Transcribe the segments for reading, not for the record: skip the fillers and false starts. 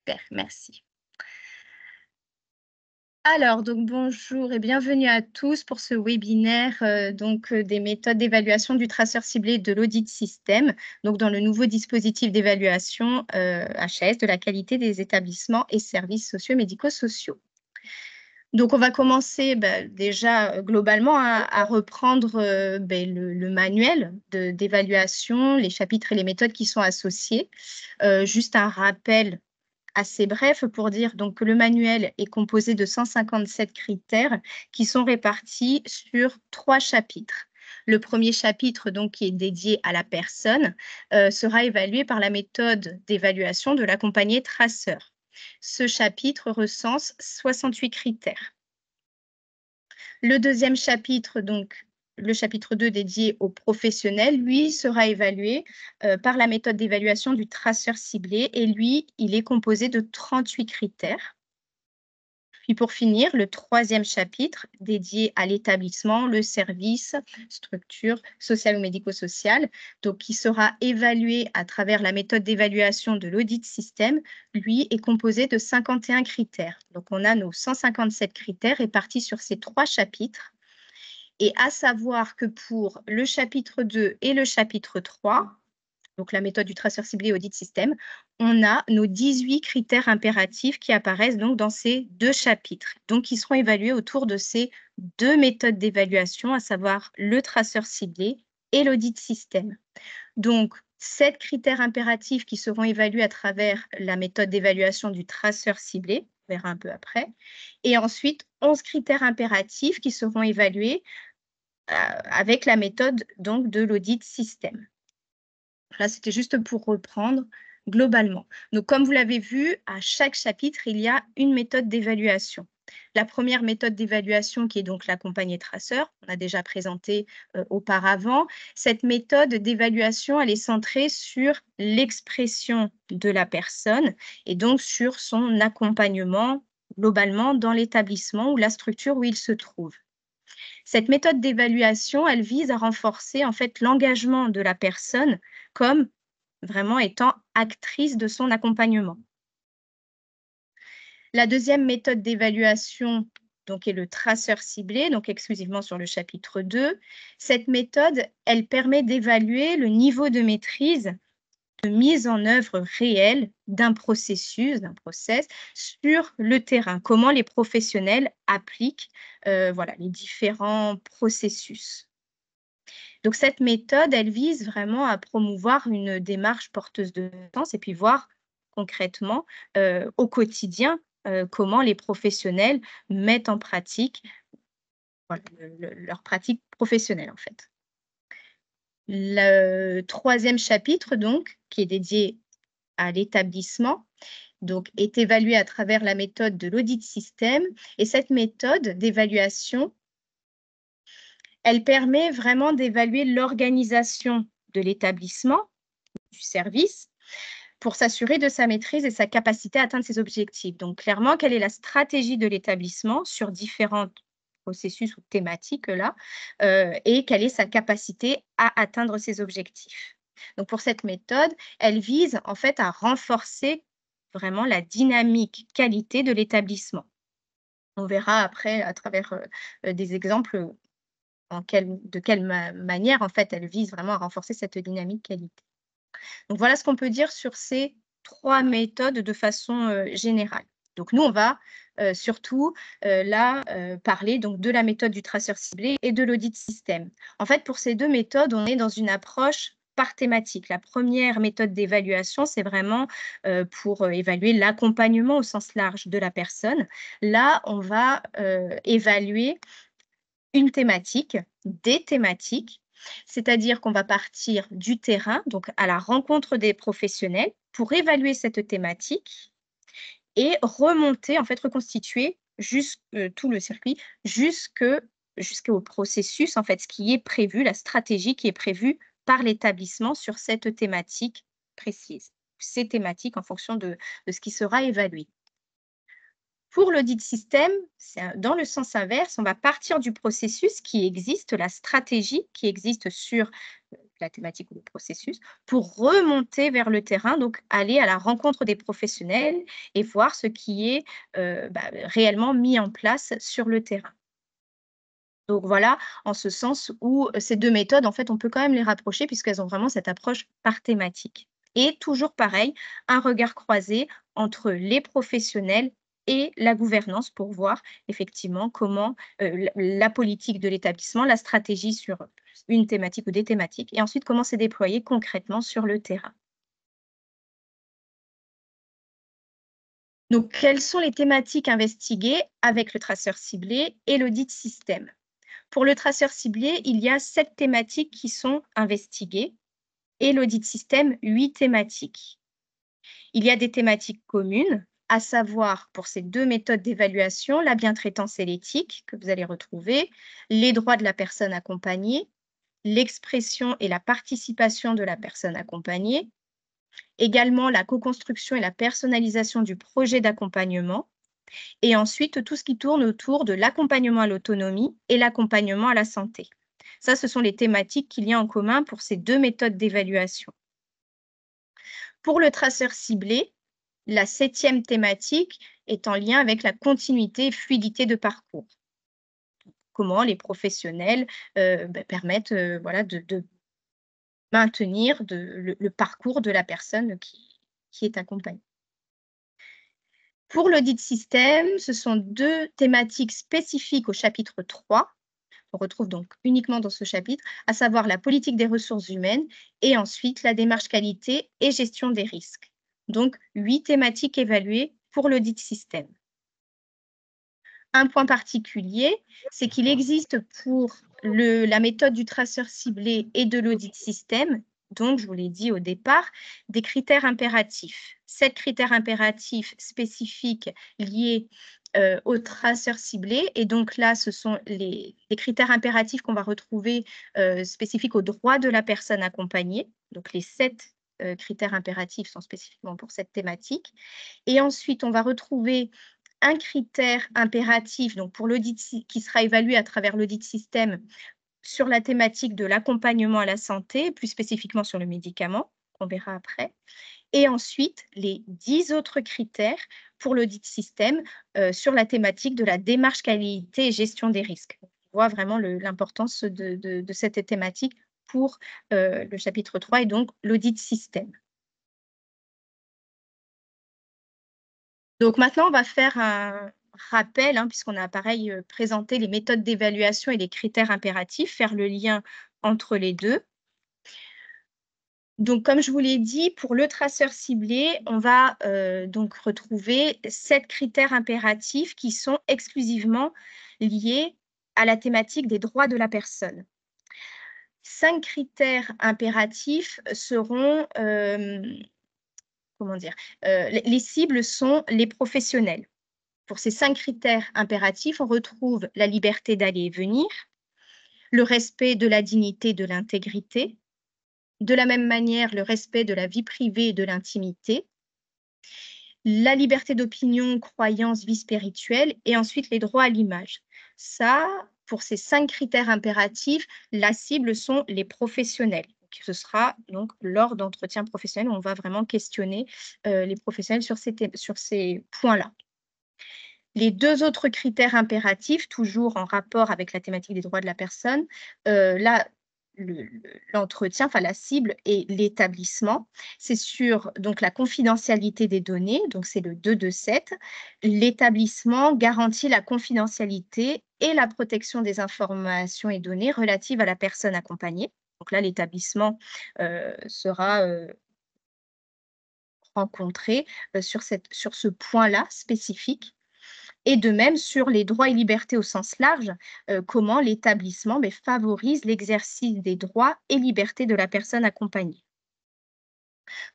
Super, merci. Alors, donc bonjour et bienvenue à tous pour ce webinaire des méthodes d'évaluation du traceur ciblé de l'audit système, donc dans le nouveau dispositif d'évaluation HAS de la qualité des établissements et services sociaux et médico-sociaux. Donc, on va commencer déjà globalement à reprendre le manuel d'évaluation, les chapitres et les méthodes qui sont associés. Juste un rappel assez bref pour dire donc que le manuel est composé de 157 critères qui sont répartis sur 3 chapitres. Le premier chapitre, donc, qui est dédié à la personne, sera évalué par la méthode d'évaluation de l'accompagné traceur. Ce chapitre recense 68 critères. Le deuxième chapitre, donc le chapitre 2 dédié aux professionnels, lui sera évalué par la méthode d'évaluation du traceur ciblé et lui, il est composé de 38 critères. Puis pour finir, le troisième chapitre dédié à l'établissement, le service, structure sociale ou médico-sociale, donc qui sera évalué à travers la méthode d'évaluation de l'audit système, lui est composé de 51 critères. Donc on a nos 157 critères répartis sur ces 3 chapitres. Et à savoir que pour le chapitre 2 et le chapitre 3, donc la méthode du traceur ciblé audit système, on a nos 18 critères impératifs qui apparaissent donc dans ces 2 chapitres. Donc, qui seront évalués autour de ces 2 méthodes d'évaluation, à savoir le traceur ciblé et l'audit système. Donc, 7 critères impératifs qui seront évalués à travers la méthode d'évaluation du traceur ciblé, on verra un peu après, et ensuite 11 critères impératifs qui seront évalués avec la méthode donc de l'audit système. Là, c'était juste pour reprendre globalement. Donc, comme vous l'avez vu, à chaque chapitre, il y a une méthode d'évaluation. La première méthode d'évaluation, qui est donc l'accompagné traceur, on a déjà présenté auparavant. Cette méthode d'évaluation, elle est centrée sur l'expression de la personne et donc sur son accompagnement globalement dans l'établissement ou la structure où il se trouve. Cette méthode d'évaluation, elle vise à renforcer en fait l'engagement de la personne comme vraiment étant actrice de son accompagnement. La deuxième méthode d'évaluation donc est le traceur ciblé, donc exclusivement sur le chapitre 2. Cette méthode, elle permet d'évaluer le niveau de maîtrise de mise en œuvre réelle d'un processus, d'un process sur le terrain. Comment les professionnels appliquent voilà, les différents processus. Donc cette méthode, elle vise vraiment à promouvoir une démarche porteuse de sens et puis voir concrètement au quotidien comment les professionnels mettent en pratique voilà, leur pratique professionnelle en fait. Le troisième chapitre donc, qui est dédié à l'établissement, donc est évalué à travers la méthode de l'audit système et cette méthode d'évaluation, elle permet vraiment d'évaluer l'organisation de l'établissement, du service, pour s'assurer de sa maîtrise et sa capacité à atteindre ses objectifs. Donc clairement, quelle est la stratégie de l'établissement sur différents processus ou thématiques là, et quelle est sa capacité à atteindre ses objectifs. Donc pour cette méthode, elle vise en fait à renforcer vraiment la dynamique qualité de l'établissement. On verra après à travers des exemples de quelle manière en fait elle vise vraiment à renforcer cette dynamique qualité. Donc voilà ce qu'on peut dire sur ces 3 méthodes de façon générale. Donc nous, on va surtout là parler donc de la méthode du traceur ciblé et de l'audit système. En fait, pour ces 2 méthodes, on est dans une approche par thématique. La première méthode d'évaluation, c'est vraiment pour évaluer l'accompagnement au sens large de la personne. Là, on va évaluer une thématique, des thématiques, c'est-à-dire qu'on va partir du terrain, donc à la rencontre des professionnels pour évaluer cette thématique et remonter, en fait, reconstituer tout le circuit jusqu'au processus, en fait, ce qui est prévu, la stratégie qui est prévue par l'établissement sur cette thématique précise. Ces thématiques en fonction de ce qui sera évalué. Pour l'audit système, c'est dans le sens inverse, on va partir du processus qui existe, la stratégie qui existe sur la thématique ou le processus, pour remonter vers le terrain, donc aller à la rencontre des professionnels et voir ce qui est réellement mis en place sur le terrain. Donc voilà, en ce sens où ces 2 méthodes, en fait, on peut quand même les rapprocher puisqu'elles ont vraiment cette approche par thématique. Et toujours pareil, un regard croisé entre les professionnels et la gouvernance pour voir effectivement comment, la politique de l'établissement, la stratégie sur une thématique ou des thématiques et ensuite comment c'est déployé concrètement sur le terrain. Donc quelles sont les thématiques investiguées avec le traceur ciblé et l'audit système? Pour le traceur ciblé, il y a 7 thématiques qui sont investiguées et l'audit système, 8 thématiques. Il y a des thématiques communes, à savoir pour ces 2 méthodes d'évaluation, la bientraitance et l'éthique que vous allez retrouver, les droits de la personne accompagnée, l'expression et la participation de la personne accompagnée, également la co-construction et la personnalisation du projet d'accompagnement et ensuite tout ce qui tourne autour de l'accompagnement à l'autonomie et l'accompagnement à la santé. Ça, ce sont les thématiques qu'il y a en commun pour ces 2 méthodes d'évaluation. Pour le traceur ciblé, la 7e thématique est en lien avec la continuité et fluidité de parcours. Comment les professionnels permettent voilà, de maintenir le parcours de la personne qui est accompagnée. Pour l'audit système, ce sont 2 thématiques spécifiques au chapitre 3, qu'on retrouve donc uniquement dans ce chapitre, à savoir la politique des ressources humaines et ensuite la démarche qualité et gestion des risques. Donc 8 thématiques évaluées pour l'audit système. Un point particulier, c'est qu'il existe pour la méthode du traceur ciblé et de l'audit système, donc je vous l'ai dit au départ, des critères impératifs. 7 critères impératifs spécifiques liés au traceur ciblé et donc là, ce sont les critères impératifs qu'on va retrouver spécifiques aux droits de la personne accompagnée. Donc les 7 critères impératifs sont spécifiquement pour cette thématique et ensuite on va retrouver un critère impératif, donc pour l'audit qui sera évalué à travers l'audit système sur la thématique de l'accompagnement à la santé, plus spécifiquement sur le médicament, qu'on verra après. Et ensuite, les 10 autres critères pour l'audit système sur la thématique de la démarche qualité et gestion des risques. On voit vraiment l'importance de cette thématique pour le chapitre 3 et donc l'audit système. Donc maintenant, on va faire un rappel, hein, puisqu'on a pareil présenté les méthodes d'évaluation et les critères impératifs, faire le lien entre les deux. Donc comme je vous l'ai dit, pour le traceur ciblé, on va donc retrouver 7 critères impératifs qui sont exclusivement liés à la thématique des droits de la personne. 5 critères impératifs seront, comment dire? Les cibles sont les professionnels. Pour ces 5 critères impératifs, on retrouve la liberté d'aller et venir, le respect de la dignité et de l'intégrité, de la même manière, le respect de la vie privée et de l'intimité, la liberté d'opinion, croyance, vie spirituelle et ensuite les droits à l'image. Ça, pour ces 5 critères impératifs, la cible sont les professionnels. Ce sera donc lors d'entretiens professionnels où on va vraiment questionner les professionnels sur ces points-là. Les 2 autres critères impératifs, toujours en rapport avec la thématique des droits de la personne, là, l'entretien, enfin la cible et l'établissement, c'est sur donc la confidentialité des données, donc c'est le 2.2.7. L'établissement garantit la confidentialité et la protection des informations et données relatives à la personne accompagnée. Donc là, l'établissement sera rencontré sur ce point-là spécifique. Et de même sur les droits et libertés au sens large, comment l'établissement favorise l'exercice des droits et libertés de la personne accompagnée.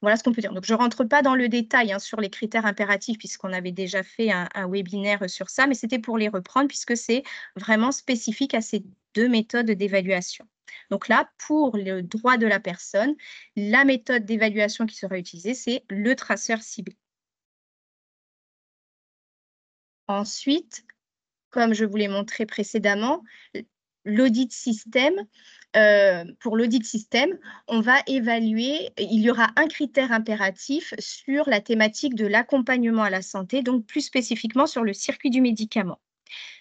Voilà ce qu'on peut dire. Donc je ne rentre pas dans le détail, hein, sur les critères impératifs puisqu'on avait déjà fait un webinaire sur ça, mais c'était pour les reprendre puisque c'est vraiment spécifique à ces 2 méthodes d'évaluation. Donc là, pour le droit de la personne, la méthode d'évaluation qui sera utilisée, c'est le traceur ciblé. Ensuite, comme je vous l'ai montré précédemment, l'audit système pour l'audit système, on va évaluer, il y aura un critère impératif sur la thématique de l'accompagnement à la santé, donc plus spécifiquement sur le circuit du médicament.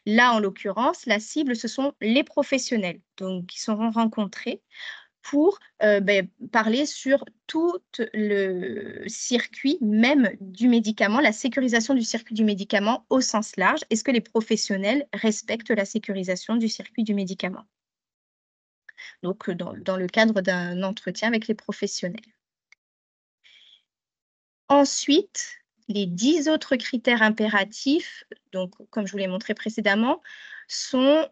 Là, en l'occurrence, la cible, ce sont les professionnels, donc qui seront rencontrés pour parler sur tout le circuit même du médicament, la sécurisation du circuit du médicament au sens large. Est-ce que les professionnels respectent la sécurisation du circuit du médicament? Donc, dans le cadre d'un entretien avec les professionnels. Ensuite, les 10 autres critères impératifs, donc comme je vous l'ai montré précédemment, sont,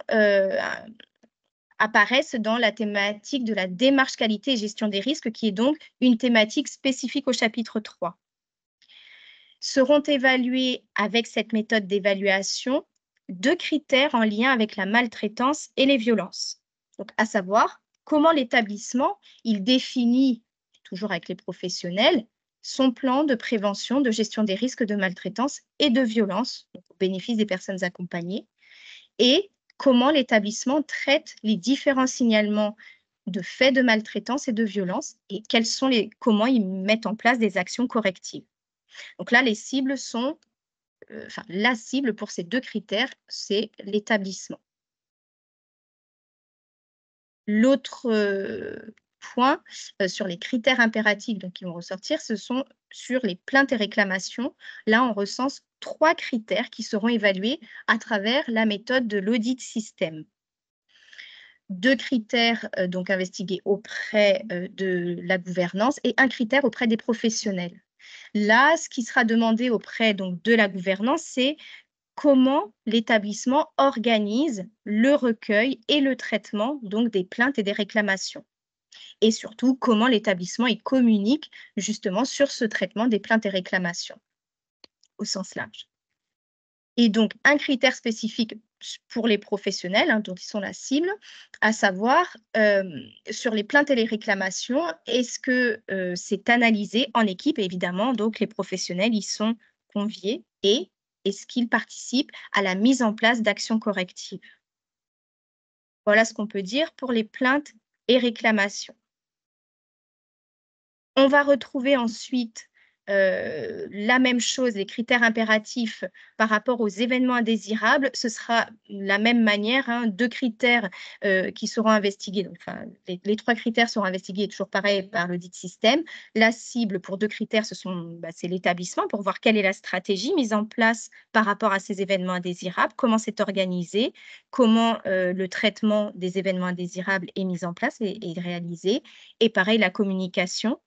apparaissent dans la thématique de la démarche qualité et gestion des risques, qui est donc une thématique spécifique au chapitre 3. Seront évalués avec cette méthode d'évaluation 2 critères en lien avec la maltraitance et les violences. Donc, à savoir, comment l'établissement, il définit, toujours avec les professionnels, son plan de prévention, de gestion des risques de maltraitance et de violence, donc au bénéfice des personnes accompagnées, et comment l'établissement traite les différents signalements de faits de maltraitance et de violence et comment ils mettent en place des actions correctives. Donc là, les cibles sont, la cible pour ces 2 critères, c'est l'établissement. L'autre, point, sur les critères impératifs donc qui vont ressortir, ce sont sur les plaintes et réclamations. Là, on recense 3 critères qui seront évalués à travers la méthode de l'audit système. 2 critères, donc investigués auprès, de la gouvernance et 1 critère auprès des professionnels. Là, ce qui sera demandé auprès donc de la gouvernance, c'est comment l'établissement organise le recueil et le traitement donc des plaintes et des réclamations. Et surtout, comment l'établissement il communique justement sur ce traitement des plaintes et réclamations au sens large. Et donc, un critère spécifique pour les professionnels, hein, donc ils sont la cible, à savoir sur les plaintes et les réclamations, est-ce que c'est analysé en équipe? Et évidemment, donc les professionnels, ils sont conviés et est-ce qu'ils participent à la mise en place d'actions correctives? Voilà ce qu'on peut dire pour les plaintes et réclamations. On va retrouver ensuite, la même chose, les critères impératifs par rapport aux événements indésirables. Ce sera la même manière, hein, 2 critères, qui seront investigués, donc enfin les 3 critères seront investigués toujours pareil par l'audit système. La cible pour 2 critères, c'est l'établissement pour voir quelle est la stratégie mise en place par rapport à ces événements indésirables, comment c'est organisé, comment, le traitement des événements indésirables est mis en place et réalisé et pareil la communication.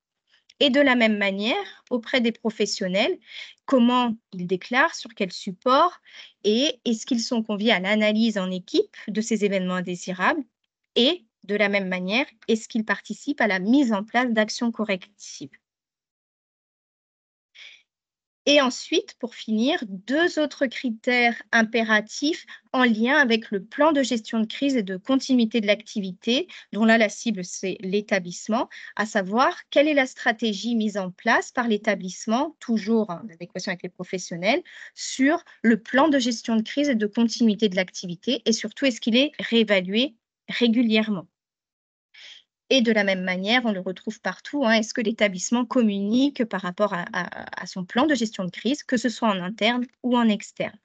Et de la même manière, auprès des professionnels, comment ils déclarent, sur quel support et est-ce qu'ils sont conviés à l'analyse en équipe de ces événements indésirables et de la même manière, est-ce qu'ils participent à la mise en place d'actions correctives? Et ensuite, pour finir, 2 autres critères impératifs en lien avec le plan de gestion de crise et de continuité de l'activité, dont là, la cible, c'est l'établissement, à savoir quelle est la stratégie mise en place par l'établissement, toujours en adéquation avec les professionnels, sur le plan de gestion de crise et de continuité de l'activité et surtout, est-ce qu'il est réévalué régulièrement? Et de la même manière, on le retrouve partout, hein. Est-ce que l'établissement communique par rapport à son plan de gestion de crise, que ce soit en interne ou en externe?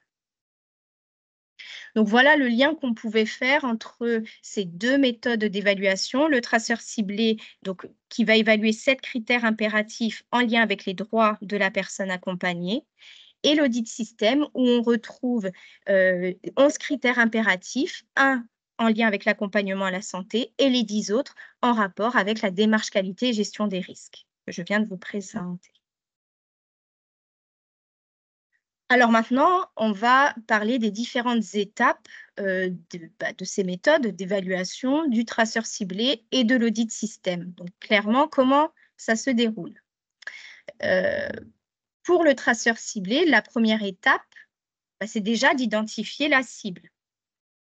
Donc voilà le lien qu'on pouvait faire entre ces 2 méthodes d'évaluation, le traceur ciblé, donc qui va évaluer 7 critères impératifs en lien avec les droits de la personne accompagnée et l'audit système où on retrouve 11 critères impératifs, un en lien avec l'accompagnement à la santé et les 10 autres en rapport avec la démarche qualité et gestion des risques que je viens de vous présenter. Alors maintenant, on va parler des différentes étapes de ces méthodes d'évaluation, du traceur ciblé et de l'audit système. Donc clairement, comment ça se déroule? Euh, pour le traceur ciblé, la première étape, c'est déjà d'identifier la cible.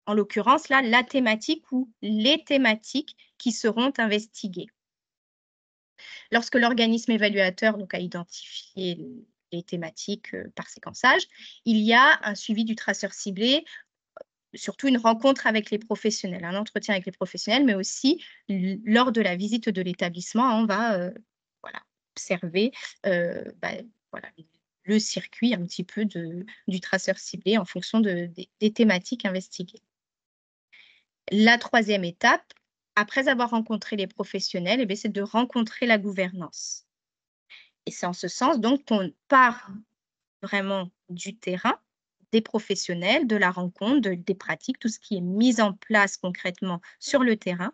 En l'occurrence, là, la thématique ou les thématiques qui seront investiguées. Lorsque l'organisme évaluateur donc, a identifié les thématiques par séquençage, il y a un suivi du traceur ciblé surtout une rencontre avec les professionnels, un entretien avec les professionnels, mais aussi lors de la visite de l'établissement, on va voilà, observer bah, voilà, le circuit un petit peu du traceur ciblé en fonction des thématiques investiguées. La troisième étape, après avoir rencontré les professionnels, eh bien, c'est de rencontrer la gouvernance. Et c'est en ce sens donc qu'on part vraiment du terrain, des professionnels, de la rencontre, des pratiques, tout ce qui est mis en place concrètement sur le terrain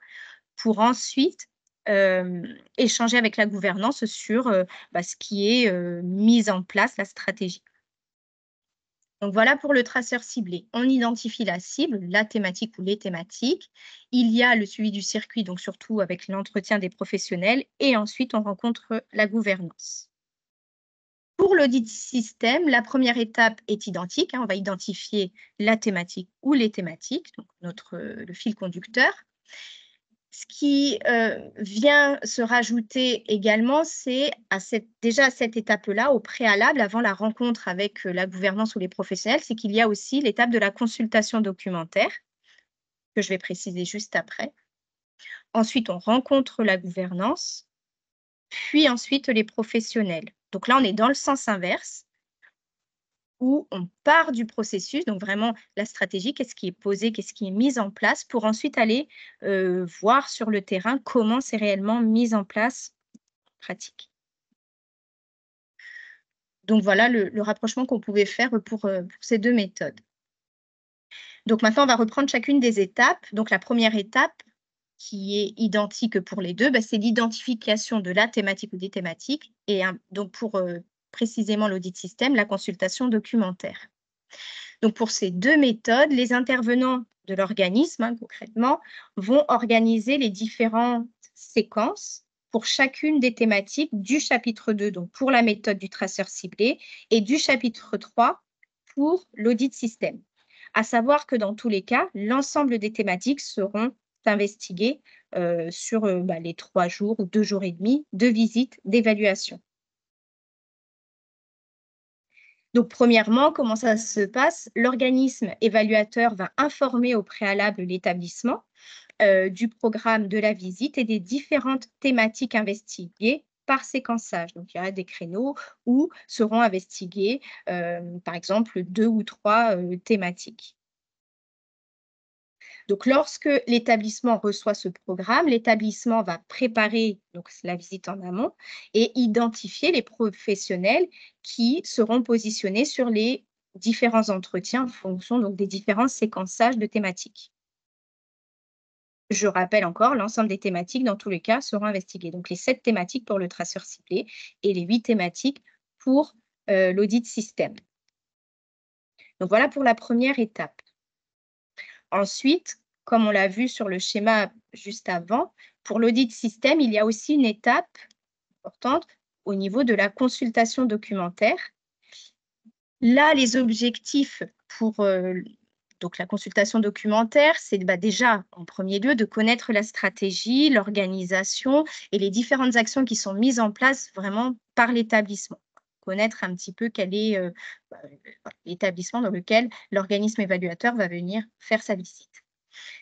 pour ensuite échanger avec la gouvernance sur ce qui est mis en place, la stratégie. Donc voilà pour le traceur ciblé. On identifie la cible, la thématique ou les thématiques. Il y a le suivi du circuit, donc surtout avec l'entretien des professionnels, et ensuite on rencontre la gouvernance. Pour l'audit système, la première étape est identique, hein, on va identifier la thématique ou les thématiques, donc le fil conducteur. Ce qui vient se rajouter également, c'est déjà à cette étape-là, au préalable, avant la rencontre avec la gouvernance ou les professionnels, c'est qu'il y a aussi l'étape de la consultation documentaire, que je vais préciser juste après. Ensuite, on rencontre la gouvernance, puis ensuite les professionnels. Donc là, on est dans le sens inverse, où on part du processus, donc vraiment la stratégie, qu'est-ce qui est posé, qu'est-ce qui est mis en place, pour ensuite aller voir sur le terrain comment c'est réellement mis en place en pratique. Donc voilà le rapprochement qu'on pouvait faire pour ces 2 méthodes. Donc maintenant, on va reprendre chacune des étapes. Donc la première étape, qui est identique pour les 2, c'est l'identification de la thématique ou des thématiques et donc pour précisément l'audit système, la consultation documentaire. Donc pour ces 2 méthodes, les intervenants de l'organisme, hein, concrètement, vont organiser les différentes séquences pour chacune des thématiques du chapitre 2, donc pour la méthode du traceur ciblé, et du chapitre 3 pour l'audit système. À savoir que dans tous les cas, l'ensemble des thématiques seront investiguées sur les 3 jours ou 2 jours et demi de visite d'évaluation. Donc, premièrement, comment ça se passe? L'organisme évaluateur va informer au préalable l'établissement du programme de la visite et des différentes thématiques investiguées par séquençage. Donc, il y a des créneaux où seront investiguées, par exemple, 2 ou 3 thématiques. Donc, lorsque l'établissement reçoit ce programme, l'établissement va préparer donc, la visite en amont et identifier les professionnels qui seront positionnés sur les différents entretiens en fonction donc, des différents séquençages de thématiques. Je rappelle encore, l'ensemble des thématiques, dans tous les cas, seront investiguées. Donc, les 7 thématiques pour le traceur ciblé et les 8 thématiques pour l'audit système. Donc, voilà pour la première étape. Ensuite, comme on l'a vu sur le schéma juste avant, pour l'audit système, il y a aussi une étape importante au niveau de la consultation documentaire. Là, les objectifs pour donc la consultation documentaire, c'est déjà, en premier lieu, de connaître la stratégie, l'organisation et les différentes actions qui sont mises en place vraiment par l'établissement. Connaître un petit peu quel est l'établissement dans lequel l'organisme évaluateur va venir faire sa visite.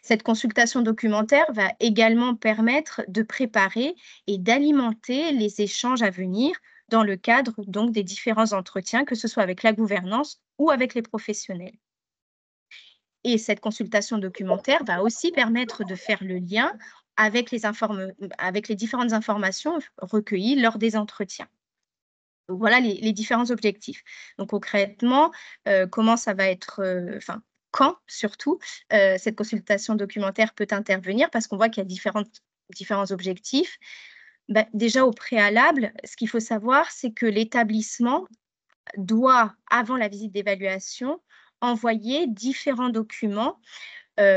Cette consultation documentaire va également permettre de préparer et d'alimenter les échanges à venir dans le cadre donc des différents entretiens, que ce soit avec la gouvernance ou avec les professionnels. Et cette consultation documentaire va aussi permettre de faire le lien avec les différentes informations recueillies lors des entretiens. Donc voilà les différents objectifs. Donc concrètement, comment ça va être, quand surtout, cette consultation documentaire peut intervenir? Parce qu'on voit qu'il y a différents objectifs. Déjà au préalable, ce qu'il faut savoir, c'est que l'établissement doit, avant la visite d'évaluation, envoyer différents documents,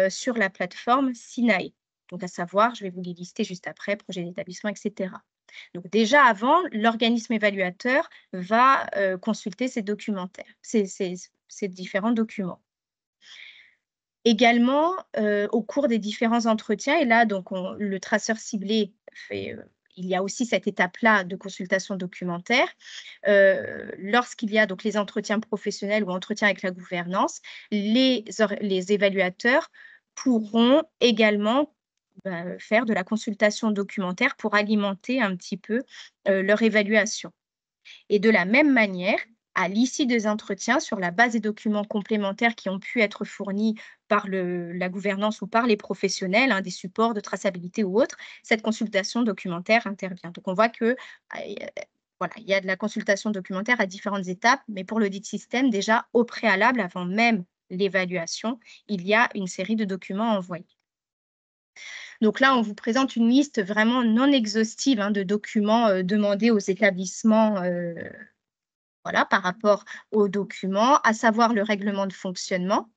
sur la plateforme Sinae. Donc à savoir, je vais vous les lister juste après, projet d'établissement et cetera. Donc déjà avant, l'organisme évaluateur va, consulter ces différents documents. Également, au cours des différents entretiens et là donc le traceur ciblé il y a aussi cette étape-là de consultation documentaire. Lorsqu'il y a donc les entretiens professionnels ou entretiens avec la gouvernance, les évaluateurs pourront également faire de la consultation documentaire pour alimenter un petit peu leur évaluation. Et de la même manière, à l'issue des entretiens, sur la base des documents complémentaires qui ont pu être fournis par la gouvernance ou par les professionnels, hein, des supports de traçabilité ou autres, cette consultation documentaire intervient. Donc on voit que voilà, il y a de la consultation documentaire à différentes étapes, mais pour l'audit système, déjà au préalable, avant même l'évaluation, il y a une série de documents envoyés. Donc là, on vous présente une liste vraiment non exhaustive, hein, de documents demandés aux établissements voilà, par rapport aux documents, à savoir le règlement de fonctionnement,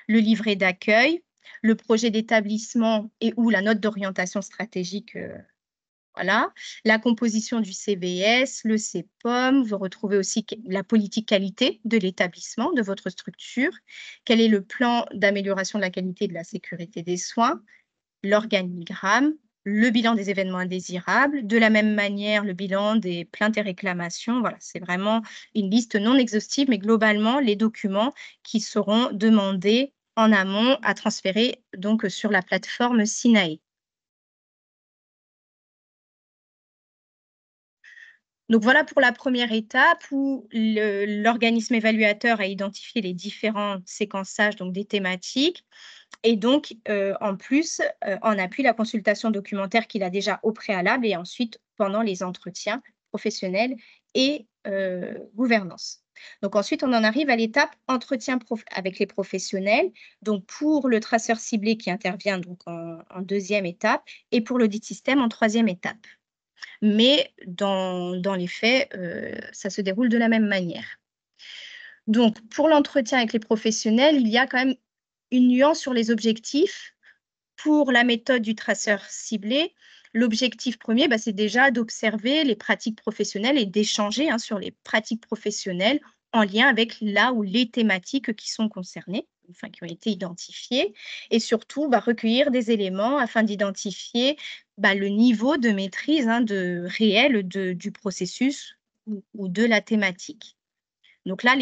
le livret d'accueil, le projet d'établissement et ou la note d'orientation stratégique, voilà, la composition du CVS, le CPOM. Vous retrouvez aussi la politique qualité de l'établissement, de votre structure, quel est le plan d'amélioration de la qualité et de la sécurité des soins, l'organigramme, le bilan des événements indésirables, de la même manière, le bilan des plaintes et réclamations. Voilà, c'est vraiment une liste non exhaustive, mais globalement, les documents qui seront demandés en amont à transférer donc sur la plateforme Sinae. Donc voilà pour la première étape où l'organisme évaluateur a identifié les différents séquençages donc des thématiques et donc en plus, en appui, la consultation documentaire qu'il a déjà au préalable et ensuite pendant les entretiens professionnels et gouvernance. Donc ensuite, on en arrive à l'étape entretien avec les professionnels, donc pour le traceur ciblé qui intervient donc en 2e étape et pour l'audit système en 3e étape. Mais dans les faits, ça se déroule de la même manière. Donc pour l'entretien avec les professionnels, il y a quand même une nuance sur les objectifs. Pour la méthode du traceur ciblé, l'objectif premier, c'est déjà d'observer les pratiques professionnelles et d'échanger, hein, sur les pratiques professionnelles en lien avec là ou les thématiques qui sont concernées, enfin qui ont été identifiées, et surtout recueillir des éléments afin d'identifier le niveau de maîtrise, hein, réel du processus ou de la thématique. Donc là,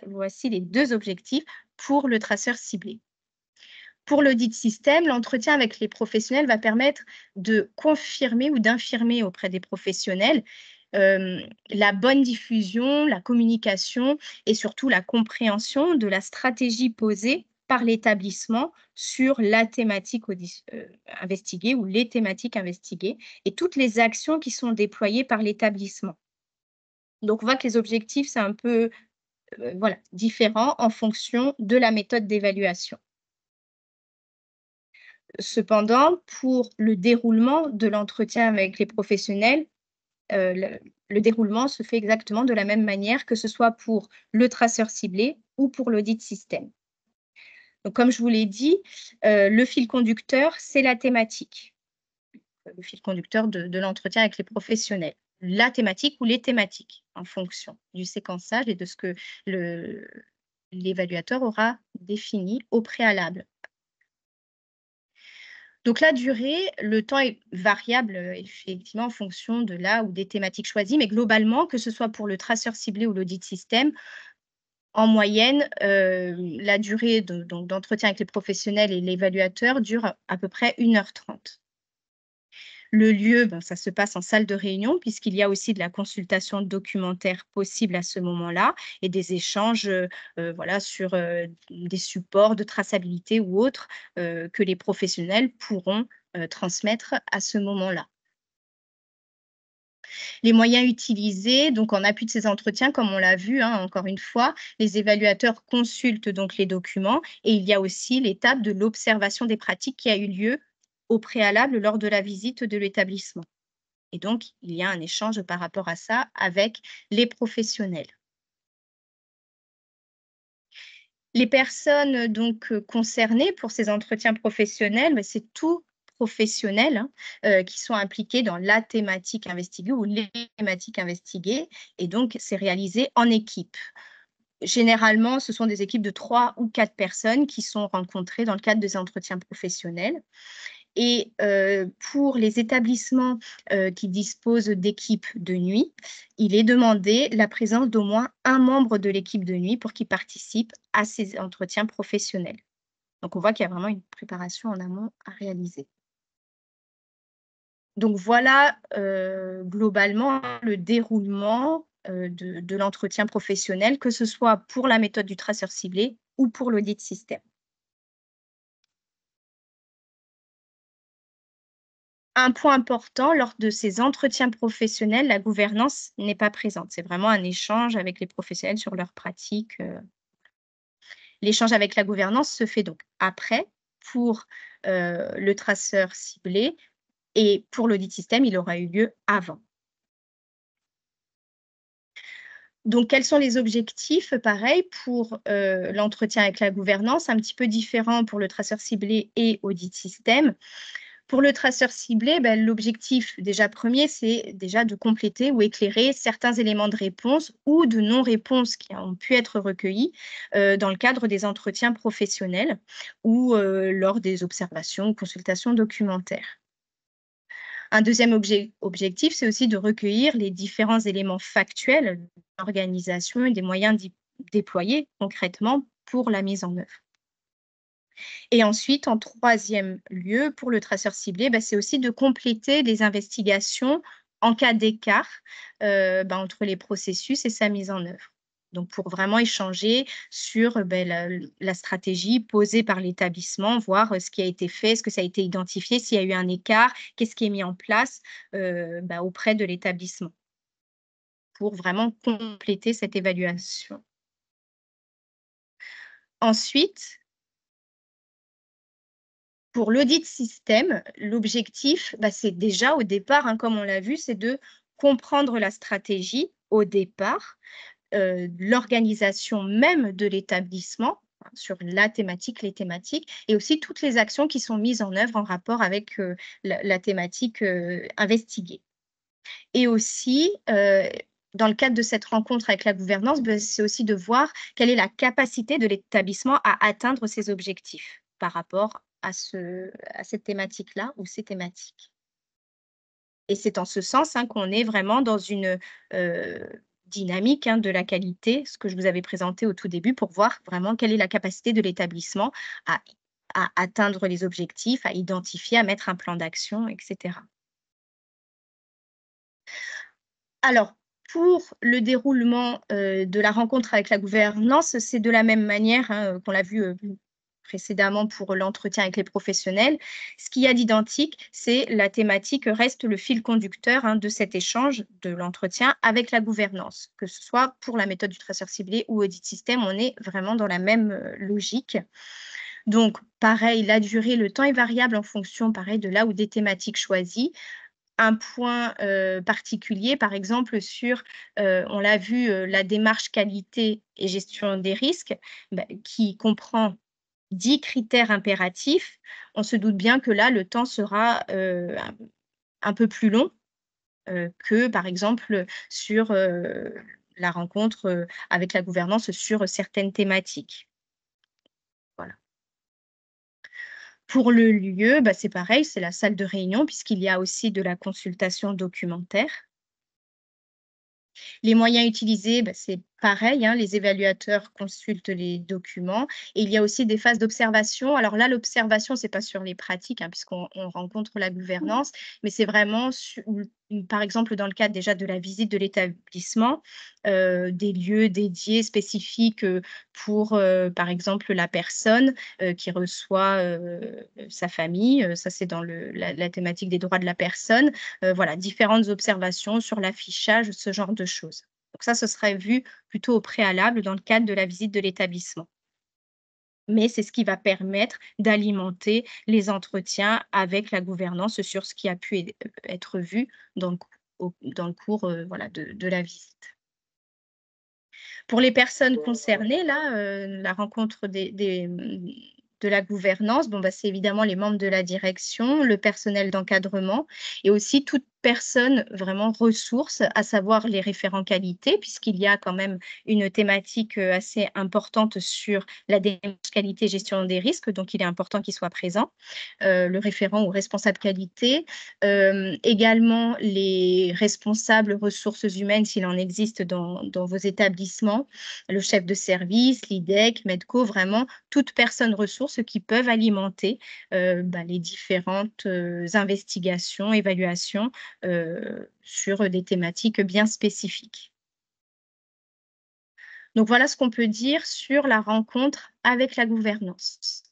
voici les 2 objectifs pour le traceur ciblé. Pour l'audit système, l'entretien avec les professionnels va permettre de confirmer ou d'infirmer auprès des professionnels la bonne diffusion, la communication et surtout la compréhension de la stratégie posée par l'établissement sur la thématique investiguée ou les thématiques investiguées et toutes les actions qui sont déployées par l'établissement. Donc, on voit que les objectifs, c'est un peu voilà, différent en fonction de la méthode d'évaluation. Cependant, pour le déroulement de l'entretien avec les professionnels, le déroulement se fait exactement de la même manière, que ce soit pour le traceur ciblé ou pour l'audit système. Donc comme je vous l'ai dit, le fil conducteur, c'est la thématique. Le fil conducteur de l'entretien avec les professionnels. La thématique ou les thématiques, en fonction du séquençage et de ce que l'évaluateur aura défini au préalable. Donc la durée, le temps est variable, effectivement en fonction de là ou des thématiques choisies, mais globalement, que ce soit pour le traceur ciblé ou l'audit système, en moyenne, la durée d'entretien avec les professionnels et l'évaluateur dure à peu près 1 h 30. Le lieu, ça se passe en salle de réunion puisqu'il y a aussi de la consultation documentaire possible à ce moment-là et des échanges, voilà, sur, des supports de traçabilité ou autres, que les professionnels pourront, transmettre à ce moment-là. Les moyens utilisés, donc en appui de ces entretiens, comme on l'a vu, hein, encore une fois, les évaluateurs consultent donc les documents et il y a aussi l'étape de l'observation des pratiques qui a eu lieu au préalable lors de la visite de l'établissement. Et donc, il y a un échange par rapport à ça avec les professionnels. Les personnes donc concernées pour ces entretiens professionnels, c'est tout professionnels, hein, qui sont impliqués dans la thématique investiguée ou les thématiques investiguées et donc c'est réalisé en équipe. Généralement, ce sont des équipes de 3 ou 4 personnes qui sont rencontrées dans le cadre des entretiens professionnels Et pour les établissements qui disposent d'équipes de nuit, il est demandé la présence d'au moins un membre de l'équipe de nuit pour qu'il participe à ces entretiens professionnels. Donc on voit qu'il y a vraiment une préparation en amont à réaliser. Donc voilà, globalement, hein, le déroulement, de l'entretien professionnel, que ce soit pour la méthode du traceur ciblé ou pour l'audit système. Un point important, lors de ces entretiens professionnels, la gouvernance n'est pas présente. C'est vraiment un échange avec les professionnels sur leurs pratiques. L'échange avec la gouvernance se fait donc après pour, le traceur ciblé, et pour l'audit système, il aura eu lieu avant. Donc quels sont les objectifs? Pareil pour, l'entretien avec la gouvernance, un petit peu différent pour le traceur ciblé et audit système. Pour le traceur ciblé, l'objectif déjà premier, c'est déjà de compléter ou éclairer certains éléments de réponse ou de non-réponse qui ont pu être recueillis, dans le cadre des entretiens professionnels ou, lors des observations ou consultations documentaires. Un deuxième objectif, c'est aussi de recueillir les différents éléments factuels de l'organisation et des moyens déployés concrètement pour la mise en œuvre. Et ensuite, en troisième lieu, pour le traceur ciblé, c'est aussi de compléter les investigations en cas d'écart, entre les processus et sa mise en œuvre. Donc pour vraiment échanger sur, la stratégie posée par l'établissement, voir, ce qui a été fait, est-ce que ça a été identifié, s'il y a eu un écart, qu'est-ce qui est mis en place, auprès de l'établissement, pour vraiment compléter cette évaluation. Ensuite, pour l'audit système, l'objectif, c'est déjà au départ, hein, comme on l'a vu, c'est de comprendre la stratégie au départ, l'organisation même de l'établissement, hein, sur la thématique, les thématiques et aussi toutes les actions qui sont mises en œuvre en rapport avec, la thématique, investiguée. Et aussi, dans le cadre de cette rencontre avec la gouvernance, c'est aussi de voir quelle est la capacité de l'établissement à atteindre ses objectifs par rapport à cette thématique-là ou ces thématiques. Et c'est en ce sens, hein, qu'on est vraiment dans une, dynamique, hein, de la qualité, ce que je vous avais présenté au tout début, pour voir vraiment quelle est la capacité de l'établissement à atteindre les objectifs, à identifier, à mettre un plan d'action et cetera. Alors, pour le déroulement, de la rencontre avec la gouvernance, c'est de la même manière, hein, qu'on l'a vu, précédemment pour l'entretien avec les professionnels. Ce qu'il y a d'identique, c'est la thématique reste le fil conducteur, hein, de cet échange, de l'entretien avec la gouvernance. Que ce soit pour la méthode du traceur ciblé ou audit système, on est vraiment dans la même, logique. Donc pareil, la durée, le temps est variable en fonction, pareil, de là ou des thématiques choisies. Un point, particulier, par exemple, sur, on l'a vu, la démarche qualité et gestion des risques, qui comprend 10 critères impératifs. On se doute bien que là, le temps sera, un peu plus long, que, par exemple, sur, la rencontre, avec la gouvernance sur certaines thématiques. Voilà. Pour le lieu, c'est pareil, c'est la salle de réunion puisqu'il y a aussi de la consultation documentaire. Les moyens utilisés, c'est pareil, hein, les évaluateurs consultent les documents et il y a aussi des phases d'observation. Alors là, l'observation, c'est pas sur les pratiques, hein, puisqu'on rencontre la gouvernance, mais c'est vraiment par exemple, dans le cadre déjà de la visite de l'établissement, des lieux dédiés spécifiques, pour, par exemple, la personne, qui reçoit, sa famille, ça c'est dans la thématique des droits de la personne. Voilà, différentes observations sur l'affichage, ce genre de choses. Donc ça, ce serait vu plutôt au préalable dans le cadre de la visite de l'établissement. Mais c'est ce qui va permettre d'alimenter les entretiens avec la gouvernance sur ce qui a pu être vu dans dans le cours, voilà, de la visite. Pour les personnes concernées, là, la rencontre de la gouvernance, c'est évidemment les membres de la direction, le personnel d'encadrement et aussi personnes vraiment ressources, à savoir les référents qualité, puisqu'il y a quand même une thématique, assez importante sur la démarche qualité gestion des risques, donc il est important qu'il soit présent, le référent ou responsable qualité. Également les responsables ressources humaines s'il en existe dans vos établissements, le chef de service, l'IDEC, MEDCO, vraiment toute personne ressource qui peuvent alimenter, les différentes, investigations, évaluations, sur des thématiques bien spécifiques. Donc voilà ce qu'on peut dire sur la rencontre avec la gouvernance.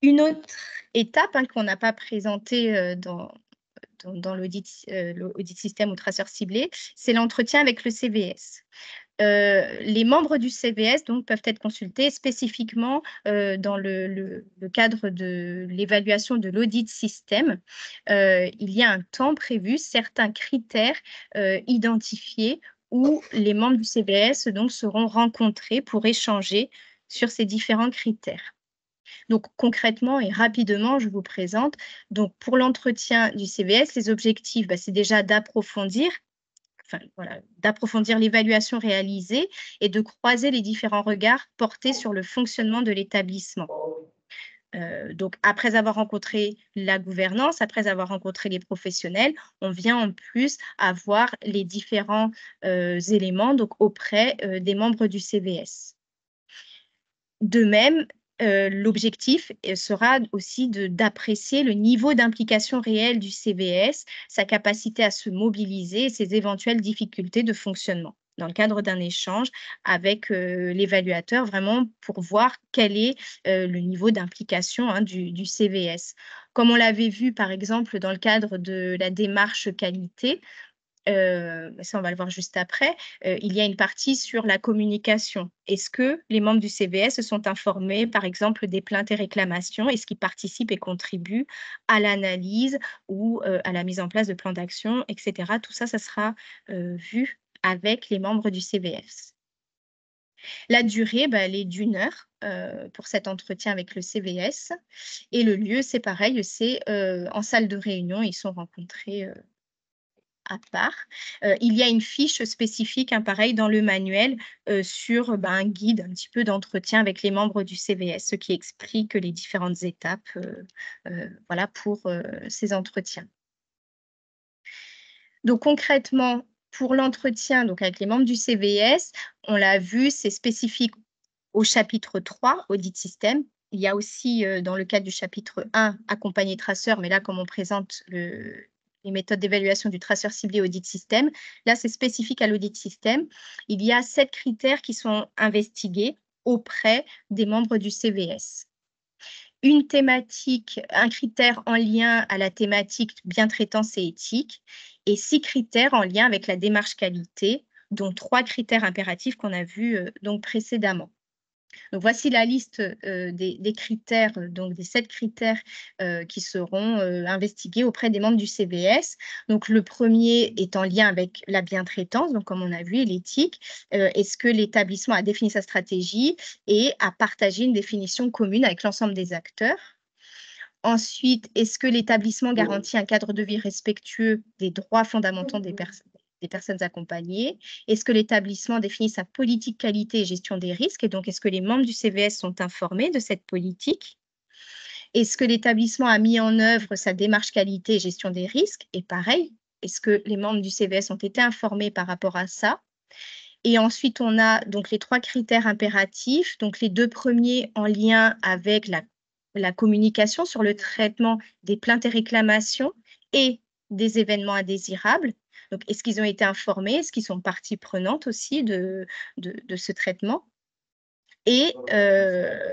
Une autre étape, hein, qu'on n'a pas présentée, dans l'audit système ou traceur ciblé, c'est l'entretien avec le CVS. Les membres du CVS donc peuvent être consultés spécifiquement, dans le cadre de l'évaluation de l'audit système. Il y a un temps prévu, certains critères, identifiés où les membres du CVS donc seront rencontrés pour échanger sur ces différents critères. Donc concrètement et rapidement, je vous présente. Donc pour l'entretien du CVS, les objectifs, c'est déjà d'approfondir l'évaluation réalisée et de croiser les différents regards portés sur le fonctionnement de l'établissement. Donc après avoir rencontré la gouvernance, après avoir rencontré les professionnels, on vient en plus avoir les différents, éléments donc auprès, des membres du CVS. De même, l'objectif, sera aussi d'apprécier le niveau d'implication réelle du CVS, sa capacité à se mobiliser et ses éventuelles difficultés de fonctionnement, dans le cadre d'un échange avec, l'évaluateur, vraiment pour voir quel est, le niveau d'implication, hein, du CVS. Comme on l'avait vu, par exemple, dans le cadre de la démarche qualité, ça, on va le voir juste après, il y a une partie sur la communication. Est-ce que les membres du CVS se sont informés, par exemple, des plaintes et réclamations? Est-ce qu'ils participent et contribuent à l'analyse ou, à la mise en place de plans d'action, et cetera? Tout ça, ça sera, vu avec les membres du CVS. La durée, elle est d'1 heure, pour cet entretien avec le CVS et le lieu, c'est pareil, c'est, en salle de réunion. Ils sont rencontrés, à part. Il y a une fiche spécifique, hein, pareil dans le manuel, sur, un guide un petit peu d'entretien avec les membres du CVS, ce qui explique les différentes étapes, voilà pour, ces entretiens. Donc concrètement, pour l'entretien donc avec les membres du CVS, on l'a vu, c'est spécifique au chapitre 3, audit système. Il y a aussi, dans le cadre du chapitre 1, accompagner traceur, mais là, comme on présente les méthodes d'évaluation du traceur ciblé audit système, là, c'est spécifique à l'audit système. Il y a 7 critères qui sont investigués auprès des membres du CVS. Une thématique, un critère en lien à la thématique bientraitance et éthique et 6 critères en lien avec la démarche qualité, dont 3 critères impératifs qu'on a vus, donc précédemment. Donc voici la liste, des critères, donc des 7 critères, qui seront, investigués auprès des membres du CVS. Donc le premier est en lien avec la bientraitance, donc comme on a vu et l'éthique. Est-ce que l'établissement a défini sa stratégie et a partagé une définition commune avec l'ensemble des acteurs? Ensuite, est-ce que l'établissement garantit un cadre de vie respectueux des droits fondamentaux des personnes accompagnées? Est-ce que l'établissement définit sa politique qualité et gestion des risques? Et donc, est-ce que les membres du CVS sont informés de cette politique? Est-ce que l'établissement a mis en œuvre sa démarche qualité et gestion des risques? Et pareil, est-ce que les membres du CVS ont été informés par rapport à ça? Et ensuite, on a donc les 3 critères impératifs, donc les 2 premiers en lien avec la communication sur le traitement des plaintes et réclamations et des événements indésirables. Donc est-ce qu'ils ont été informés? Est-ce qu'ils sont partie prenante aussi de ce traitement? Et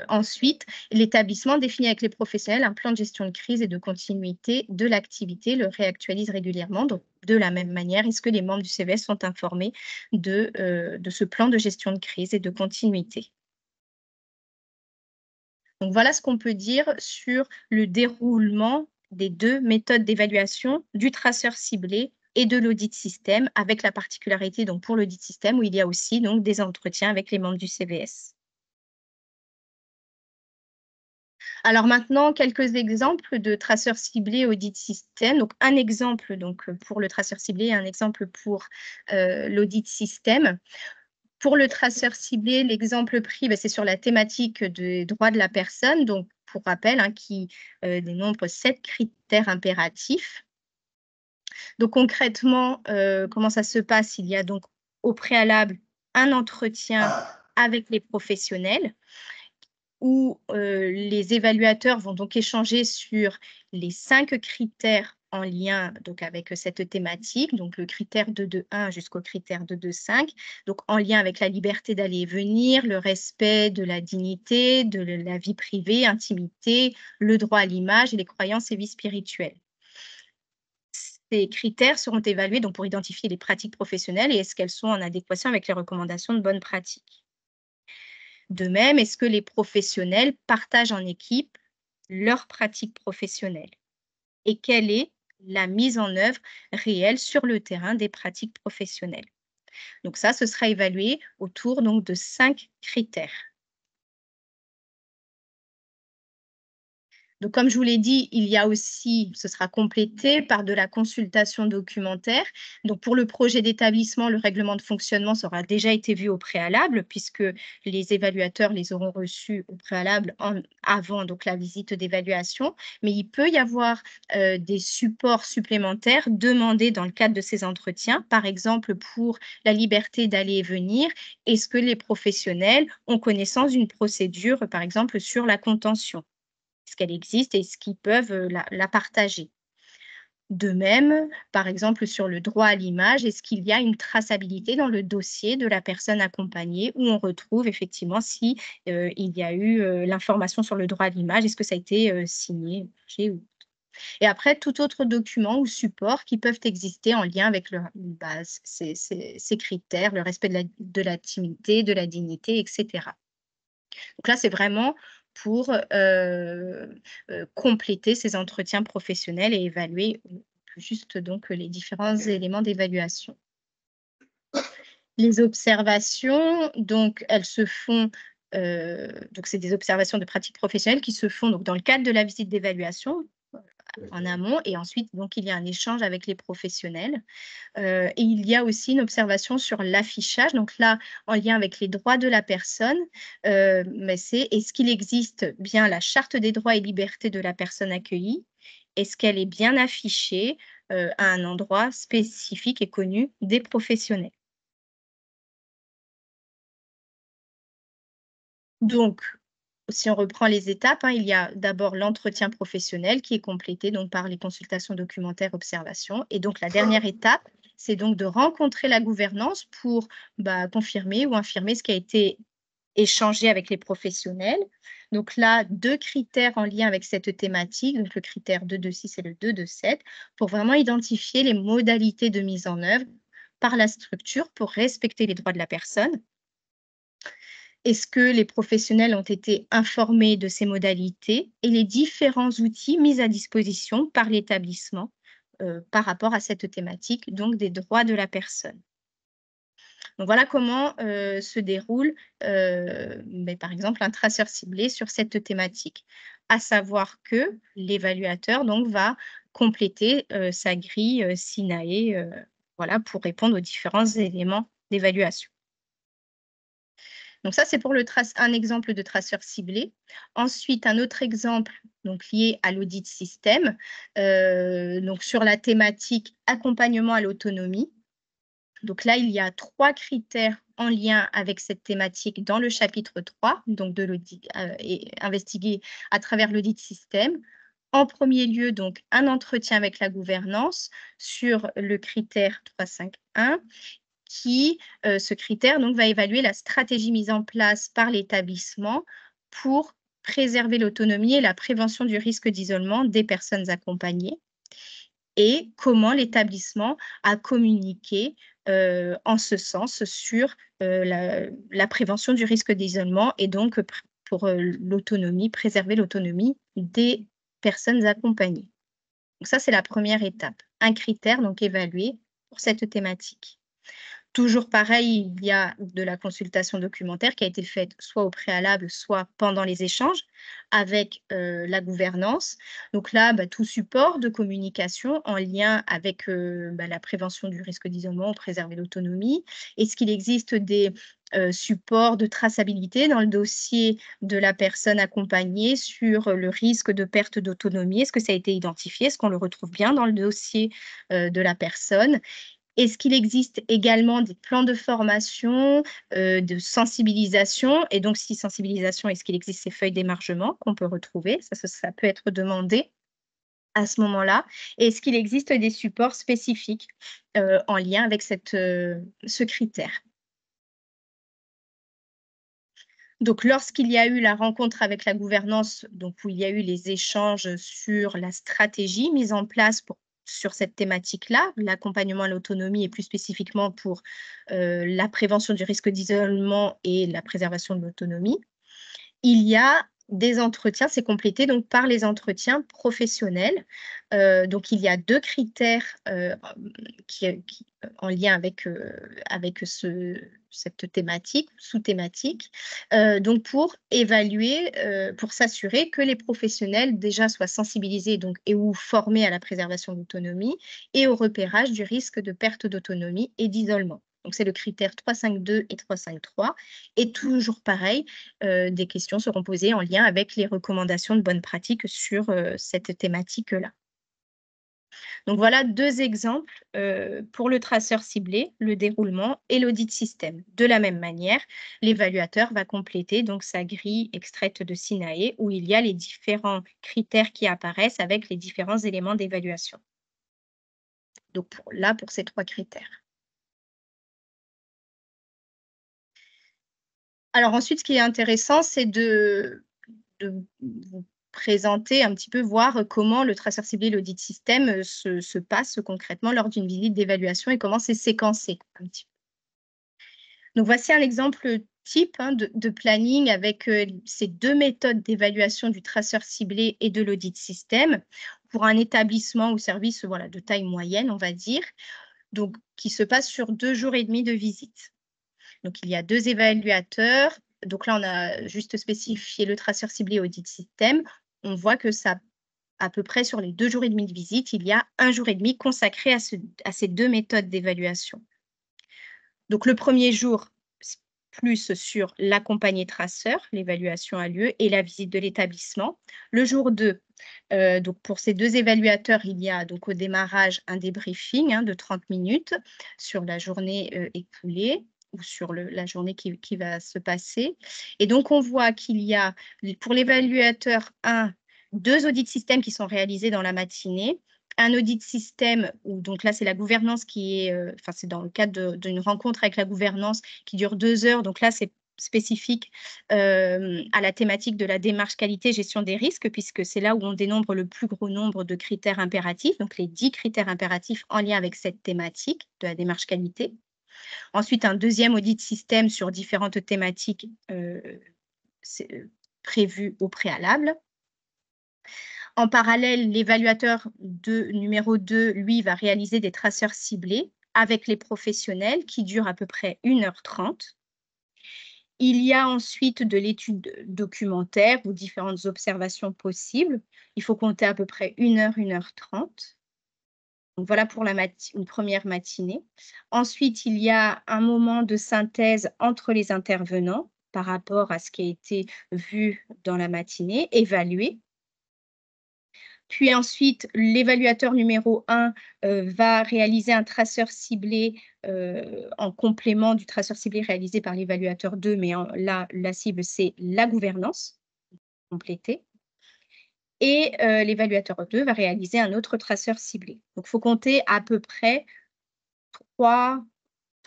ensuite, l'établissement définit avec les professionnels un plan de gestion de crise et de continuité de l'activité, le réactualise régulièrement. Donc de la même manière, est-ce que les membres du CVS sont informés de ce plan de gestion de crise et de continuité? Donc voilà ce qu'on peut dire sur le déroulement des 2 méthodes d'évaluation, du traceur ciblé et de l'audit système, avec la particularité donc pour l'audit système où il y a aussi donc des entretiens avec les membres du CVS. Alors maintenant, quelques exemples de traceurs ciblés audit système. Donc un exemple pour le traceur ciblé et un exemple pour l'audit système. Pour le traceur ciblé, l'exemple pris, c'est sur la thématique des droits de la personne. Donc pour rappel, hein, qui dénombre 7 critères impératifs. Donc concrètement, comment ça se passe? Il y a donc au préalable un entretien avec les professionnels où les évaluateurs vont donc échanger sur les 5 critères en lien donc avec cette thématique, donc le critère 2.2.1 jusqu'au critère 2.2.5, donc en lien avec la liberté d'aller et venir, le respect de la dignité, de la vie privée, intimité, le droit à l'image et les croyances et vies spirituelles. Ces critères seront évalués donc pour identifier les pratiques professionnelles et est-ce qu'elles sont en adéquation avec les recommandations de bonnes pratiques. De même, est-ce que les professionnels partagent en équipe leurs pratiques professionnelles? Et quelle est la mise en œuvre réelle sur le terrain des pratiques professionnelles? Donc ça, ce sera évalué autour donc de 5 critères. Donc, comme je vous l'ai dit, il y a aussi, ce sera complété par de la consultation documentaire. Donc, pour le projet d'établissement, le règlement de fonctionnement sera déjà été vu au préalable, puisque les évaluateurs les auront reçus au préalable avant donc, la visite d'évaluation. Mais il peut y avoir des supports supplémentaires demandés dans le cadre de ces entretiens, par exemple pour la liberté d'aller et venir. Est-ce que les professionnels ont connaissance d'une procédure, par exemple, sur la contention? Est-ce qu'elle existe et est-ce qu'ils peuvent la partager? De même, par exemple, sur le droit à l'image, est-ce qu'il y a une traçabilité dans le dossier de la personne accompagnée où on retrouve effectivement si il y a eu l'information sur le droit à l'image, est-ce que ça a été signé, ou et après tout autre document ou support qui peuvent exister en lien avec ces critères, le respect de l'intimité, de la dignité, etc. Donc là, c'est vraiment pour, compléter ces entretiens professionnels et évaluer, juste donc les différents éléments d'évaluation. Les observations, donc elles se font, donc c'est des observations de pratiques professionnelles qui se font donc dans le cadre de la visite d'évaluation, en amont et ensuite donc il y a un échange avec les professionnels. Et il y a aussi une observation sur l'affichage, donc là, en lien avec les droits de la personne, mais c'est est-ce qu'il existe bien la charte des droits et libertés de la personne accueillie? Est-ce qu'elle est bien affichée, à un endroit spécifique et connu des professionnels? Donc, si on reprend les étapes, hein, il y a d'abord l'entretien professionnel qui est complété donc par les consultations documentaires, observations. Et donc la dernière étape, c'est donc de rencontrer la gouvernance pour confirmer ou infirmer ce qui a été échangé avec les professionnels. Donc là, 2 critères en lien avec cette thématique, donc le critère 2.2.6 et le 2.2.7, pour vraiment identifier les modalités de mise en œuvre par la structure pour respecter les droits de la personne. Est-ce que les professionnels ont été informés de ces modalités et les différents outils mis à disposition par l'établissement, par rapport à cette thématique, donc des droits de la personne? Donc voilà comment, se déroule, par exemple un traceur ciblé sur cette thématique. À savoir que l'évaluateur donc va compléter, sa grille, SINAE, voilà pour répondre aux différents éléments d'évaluation. Donc ça, c'est pour un exemple de traceur ciblé. Ensuite, un autre exemple donc lié à l'audit système, donc sur la thématique accompagnement à l'autonomie. Donc là, il y a 3 critères en lien avec cette thématique dans le chapitre 3, donc de l'audit et investigué à travers l'audit système. En premier lieu, donc un entretien avec la gouvernance sur le critère 3.5.1 qui, ce critère donc va évaluer la stratégie mise en place par l'établissement pour préserver l'autonomie et la prévention du risque d'isolement des personnes accompagnées et comment l'établissement a communiqué, en ce sens sur, la prévention du risque d'isolement et donc pour, l'autonomie, préserver l'autonomie des personnes accompagnées. Donc ça, c'est la première étape. Un critère donc évalué pour cette thématique. Toujours pareil, il y a de la consultation documentaire qui a été faite soit au préalable, soit pendant les échanges avec, la gouvernance. Donc là, tout support de communication en lien avec, la prévention du risque d'isolement, préserver l'autonomie. Est-ce qu'il existe des, supports de traçabilité dans le dossier de la personne accompagnée sur le risque de perte d'autonomie? Est-ce que ça a été identifié? Est-ce qu'on le retrouve bien dans le dossier, de la personne? Est-ce qu'il existe également des plans de formation, de sensibilisation? Et donc si sensibilisation, est-ce qu'il existe ces feuilles d'émargement qu'on peut retrouver? Ça peut être demandé à ce moment-là. Et est-ce qu'il existe des supports spécifiques, en lien avec ce critère? Donc lorsqu'il y a eu la rencontre avec la gouvernance, donc où il y a eu les échanges sur la stratégie mise en place sur cette thématique-là, l'accompagnement à l'autonomie et plus spécifiquement pour, la prévention du risque d'isolement et la préservation de l'autonomie. Il y a des entretiens, c'est complété donc par les entretiens professionnels. Donc il y a 2 critères, en lien avec cette thématique, sous-thématique, donc pour évaluer, pour s'assurer que les professionnels déjà soient sensibilisés donc et ou formés à la préservation de l'autonomie et au repérage du risque de perte d'autonomie et d'isolement. Donc c'est le critère 352 et 353 et toujours pareil, des questions seront posées en lien avec les recommandations de bonnes pratiques sur, cette thématique-là. Donc voilà 2 exemples, pour le traceur ciblé, le déroulement et l'audit système. De la même manière, l'évaluateur va compléter donc sa grille extraite de Sinae où il y a les différents critères qui apparaissent avec les différents éléments d'évaluation. Donc pour ces 3 critères. Alors ensuite, ce qui est intéressant, c'est de vous présenter un petit peu, voir comment le traceur ciblé, l'audit système, se passe concrètement lors d'une visite d'évaluation et comment c'est séquencé un petit peu. Donc voici un exemple type, hein, de planning avec, ces 2 méthodes d'évaluation du traceur ciblé et de l'audit système pour un établissement ou service, voilà, de taille moyenne, on va dire, donc qui se passe sur 2 jours et demi de visite. Donc il y a 2 évaluateurs. Donc là, on a juste spécifié le traceur ciblé audit système. On voit que ça à peu près sur les 2 jours et demi de visite, il y a 1 jour et demi consacré à ces 2 méthodes d'évaluation. Donc le premier jour, plus sur l'accompagné traceur, l'évaluation a lieu et la visite de l'établissement. Le jour 2, donc pour ces 2 évaluateurs, il y a donc au démarrage un débriefing, hein, de 30 minutes sur la journée, écoulée ou sur la journée qui va se passer et donc on voit qu'il y a pour l'évaluateur 1, 2 audits système qui sont réalisés dans la matinée, un audit système où donc là, c'est la gouvernance qui est, enfin, c'est dans le cadre d'une rencontre avec la gouvernance qui dure 2 heures. Donc là, c'est spécifique, à la thématique de la démarche qualité gestion des risques puisque c'est là où on dénombre le plus gros nombre de critères impératifs, donc les 10 critères impératifs en lien avec cette thématique de la démarche qualité. Ensuite, un deuxième audit système sur différentes thématiques, c'est, prévues au préalable. En parallèle, l'évaluateur numéro 2, lui, va réaliser des traceurs ciblés avec les professionnels qui durent à peu près 1h30. Il y a ensuite de l'étude documentaire ou différentes observations possibles. Il faut compter à peu près 1 heure, 1h30. Donc voilà pour une première matinée. Ensuite, il y a un moment de synthèse entre les intervenants par rapport à ce qui a été vu dans la matinée, évalué. Puis ensuite, l'évaluateur numéro 1, va réaliser un traceur ciblé, en complément du traceur ciblé réalisé par l'évaluateur 2, mais là, la cible, c'est la gouvernance, complétée et l'évaluateur 2 va réaliser un autre traceur ciblé. Donc il faut compter à peu près 3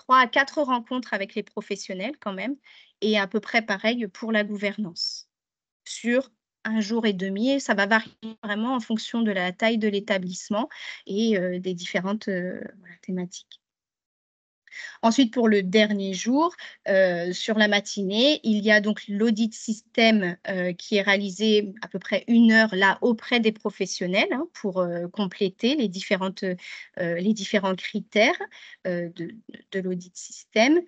à 4 rencontres avec les professionnels quand même et à peu près pareil pour la gouvernance. Sur 1 jour et demi et ça va varier vraiment en fonction de la taille de l'établissement et des différentes, voilà, thématiques. Ensuite, pour le dernier jour, sur la matinée, il y a donc l'audit système qui est réalisé à peu près 1 heure là auprès des professionnels hein, pour compléter les différents critères de l'audit système.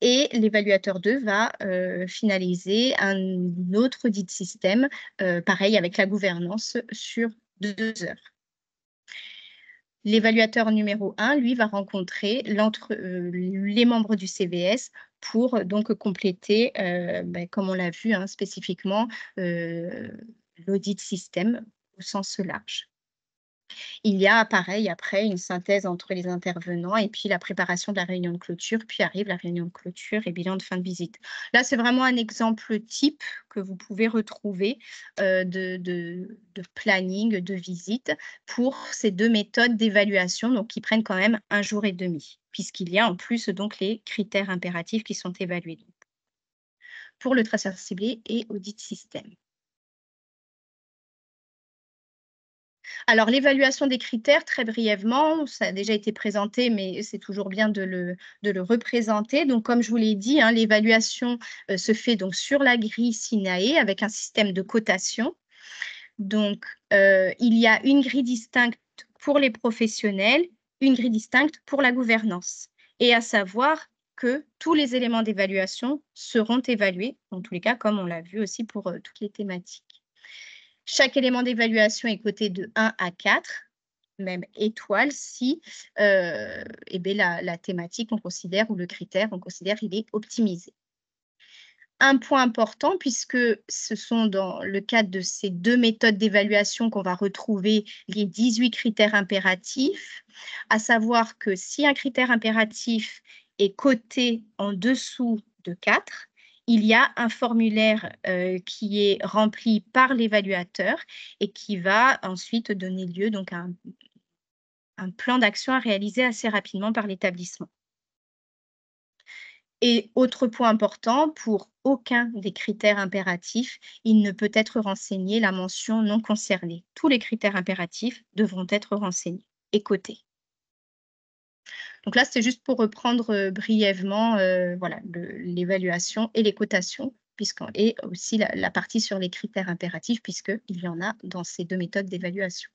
Et l'évaluateur 2 va finaliser un autre audit système, pareil avec la gouvernance sur 2 heures. L'évaluateur numéro 1, lui, va rencontrer les membres du CVS pour donc compléter, comme on l'a vu hein, spécifiquement, l'audit système au sens large. Il y a pareil après une synthèse entre les intervenants et puis la préparation de la réunion de clôture, puis arrive la réunion de clôture et bilan de fin de visite. Là, c'est vraiment un exemple type que vous pouvez retrouver de planning de visite pour ces 2 méthodes d'évaluation, donc qui prennent quand même 1 jour et demi, puisqu'il y a en plus donc les critères impératifs qui sont évalués donc, pour le traceur ciblé et audit système. Alors, l'évaluation des critères, très brièvement, ça a déjà été présenté, mais c'est toujours bien de le représenter. Donc, comme je vous l'ai dit, hein, l'évaluation se fait donc sur la grille SINAE avec un système de cotation. Donc, il y a une grille distincte pour les professionnels, une grille distincte pour la gouvernance. Et à savoir que tous les éléments d'évaluation seront évalués, dans tous les cas, comme on l'a vu aussi pour toutes les thématiques. Chaque élément d'évaluation est coté de 1 à 4, même étoile, si la thématique, on considère, ou le critère, on considère il est optimisé. Un point important, puisque ce sont dans le cadre de ces 2 méthodes d'évaluation qu'on va retrouver les 18 critères impératifs, à savoir que si un critère impératif est coté en dessous de 4, il y a un formulaire qui est rempli par l'évaluateur et qui va ensuite donner lieu donc à un plan d'action à réaliser assez rapidement par l'établissement. Et autre point important, pour aucun des critères impératifs, il ne peut être renseigné la mention non concernée. Tous les critères impératifs devront être renseignés et cotés. Donc là, c'est juste pour reprendre brièvement voilà, l'évaluation et les cotations, et aussi la partie sur les critères impératifs, puisqu'il y en a dans ces 2 méthodes d'évaluation.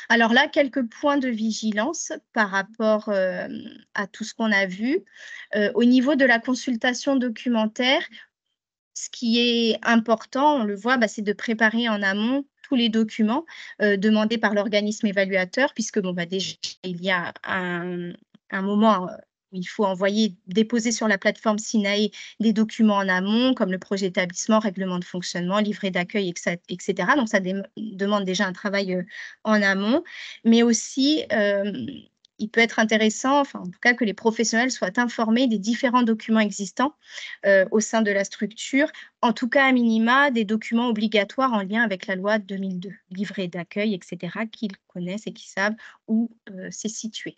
Alors là, quelques points de vigilance par rapport à tout ce qu'on a vu. Au niveau de la consultation documentaire, ce qui est important, on le voit, c'est de préparer en amont tous les documents demandés par l'organisme évaluateur, puisque déjà, il y a un moment où il faut déposer sur la plateforme SINAE des documents en amont, comme le projet d'établissement, règlement de fonctionnement, livret d'accueil, etc. Donc, ça demande déjà un travail en amont, mais aussi il peut être intéressant, enfin, en tout cas, que les professionnels soient informés des différents documents existants au sein de la structure, en tout cas à minima des documents obligatoires en lien avec la loi 2002, livret d'accueil, etc., qu'ils connaissent et qui savent où c'est situé.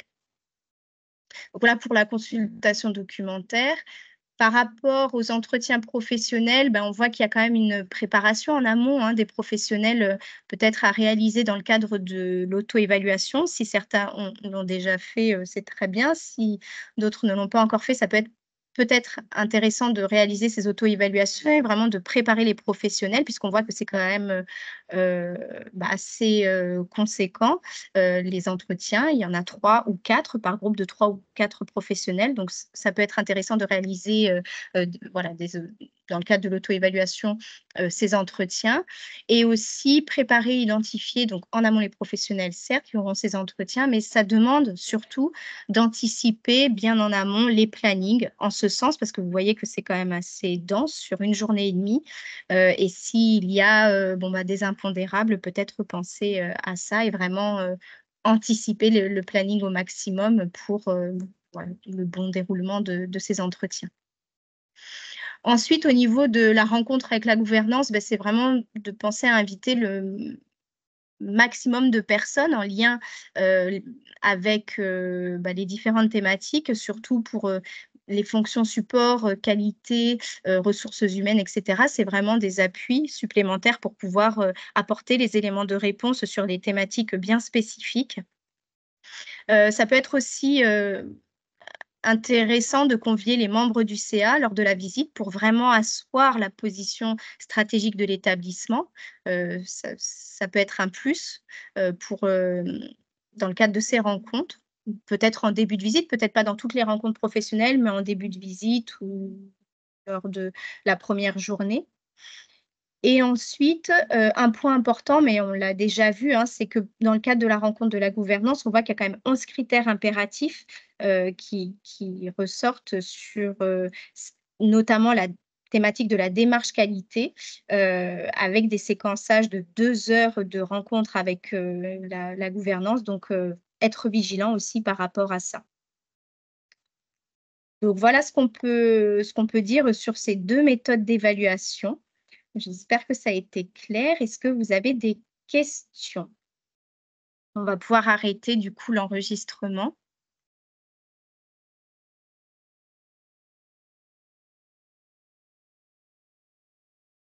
Donc voilà pour la consultation documentaire. Par rapport aux entretiens professionnels, on voit qu'il y a quand même une préparation en amont hein, des professionnels peut-être à réaliser dans le cadre de l'auto-évaluation. Si certains l'ont déjà fait, c'est très bien. Si d'autres ne l'ont pas encore fait, ça peut être intéressant de réaliser ces auto-évaluations et vraiment de préparer les professionnels, puisqu'on voit que c'est quand même assez conséquent, les entretiens. Il y en a 3 ou 4 par groupe de 3 ou 4 professionnels. Donc, ça peut être intéressant de réaliser dans le cadre de l'auto-évaluation ces entretiens, et aussi préparer, identifier donc en amont les professionnels, certes, qui auront ces entretiens, mais ça demande surtout d'anticiper bien en amont les plannings en ce sens, parce que vous voyez que c'est quand même assez dense sur une journée et demie. Et s'il y a des impondérables, peut-être penser à ça et vraiment anticiper le planning au maximum pour le bon déroulement de ces entretiens. Ensuite, au niveau de la rencontre avec la gouvernance, c'est vraiment de penser à inviter le maximum de personnes en lien avec les différentes thématiques, surtout pour les fonctions support, qualité, ressources humaines, etc. C'est vraiment des appuis supplémentaires pour pouvoir apporter les éléments de réponse sur des thématiques bien spécifiques. Ça peut être aussi intéressant de convier les membres du CA lors de la visite pour vraiment asseoir la position stratégique de l'établissement. Ça peut être un plus, pour, dans le cadre de ces rencontres. Peut-être en début de visite, peut-être pas dans toutes les rencontres professionnelles, mais en début de visite ou lors de la première journée. Et ensuite, un point important, mais on l'a déjà vu, hein, c'est que dans le cadre de la rencontre de la gouvernance, on voit qu'il y a quand même 11 critères impératifs, qui ressortent sur, notamment la thématique de la démarche qualité, avec des séquençages de 2 heures de rencontres avec, la gouvernance, donc être vigilant aussi par rapport à ça. Donc voilà ce qu'on peut dire sur ces 2 méthodes d'évaluation. J'espère que ça a été clair. Est-ce que vous avez des questions? On va pouvoir arrêter du coup l'enregistrement.